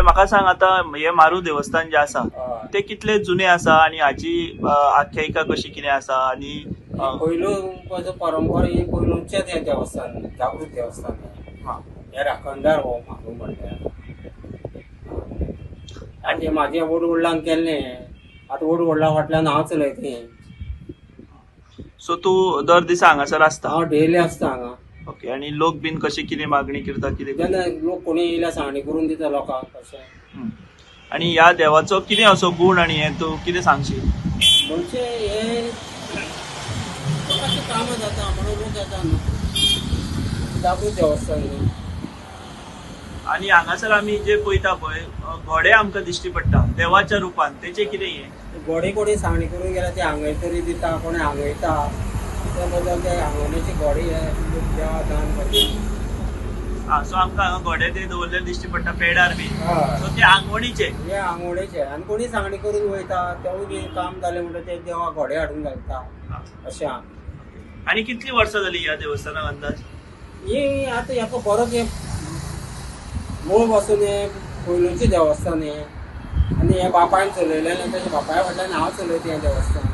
म्हाका सांग आता हे मारू देवस्थान जे आसा ते कितले जुने आसा आणि हाची आख्यायिका कशी कितें आसा आणि पयलो परंपरा ही पयलूंचेच हे देवस्थान जागृत देवस्थान हे राखणदार हो म्हाका म्हणटा आनी म्हाजे वड वडिलांक केल्लें आतां वड वडिलां फाटल्यान हांव चलयता. सो तूं दर दिसा हांगासर आसता? हांव डेली आसता हांगा. ओके. आणि लोक बीन कशी कितें मागणी करता कितें जेन्ना लोक कोणी येयल्या सांगणी करून दिता लोकांक अशें. आणि ह्या देवाचो कितें असो गुण आणि हे तूं कितें सांगशील? म्हणजे हे लोकांची कामां जाता म्हणून लोक येता न्हू जागृत देवस्थान न्हू. आणि हांगासर आमी जे पळयता पळय घोडे आमकां दिश्टी पडटा देवाच्या रुपान, तेचे कितें हे? घोडे कोणी सांगणी करून गेल्या ते हांगय तरी दिता कोणी हांगयता त्या बद्दल ते हांगोवण्याची घोडे हे देवा दान करता. सो आमकां हांगा घोडे ते दवरलेले दिश्टी पडटा पेडार बी. सो ते आंगवणीचे हे आंगवडेचे आनी कोणी सांगणी करून वयता तेवूय बी काम जालें म्हणटा ते देवा घोडे हाडून घालता अशें. आणि कितली वर्सां जाली ह्या देवस्थानाक अंदाज? ही आतां हेका बरोच हे मूळ पासून हे पयलूंचें देवस्थान हे आनी हे बापायन चलयलें तेच्या बापाया फाटल्यान हांव चलयता हें देवस्थान.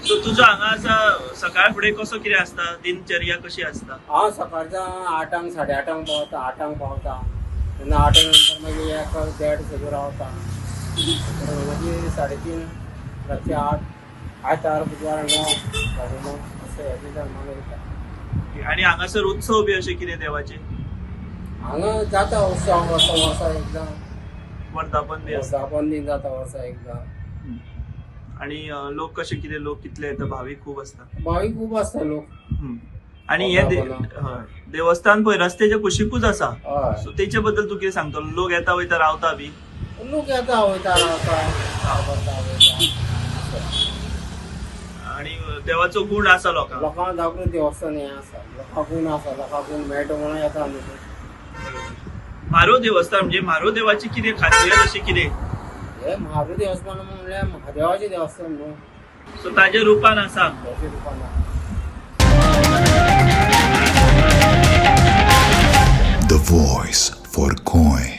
सो तुजो हांगा आसा सकाळ फुडें कसो कितें आसता, दिनचर्या कशी आसता? हांव सकाळचा 8 8:30 पावता 8 पावता तेन्ना 8 नंतर मागीर एक देड सगळं रावता मागीर 3:30 रातचे 8 आयतार बुधवार 9 9:30 अशें हे दिता मागीर येता. आणि हांगासर उत्सव बी अशे कितें देवाचे? हांगा जाता उत्सव वर्सा एकदां वर्धापन बी आसता? वर्धापन दिन जाता वर्सा एकदां. आणि लोक कशे कितें लोक कितले येता? भाविक खूब आसता? भाविक खूब आसता लोक. आणि हे देवस्थान पळय रस्त्याच्या कुशीकूच आसा. हय. सो तेचे बद्दल तूं कितें सांगतलो? लोक येता वयता रावता बी? लोक येता वयता रावता वयता. आणि देवाचो गुण आसा लोकांक? लोकांक जागृत देवस्थान हें आसा लोकांक गुण आसा लोकांक गुण मेळटा म्हणून येता न्हू. म्हारो देवस्थान म्हणजे म्हारो देवाची कितें खासियत अशी कितें? हे म्हारो देवस्थान म्हणल्यार महादेवाचें देवस्थान न्हू. सो ताजे रुपान आसा? त्याच्या रुपान. The voice for coin.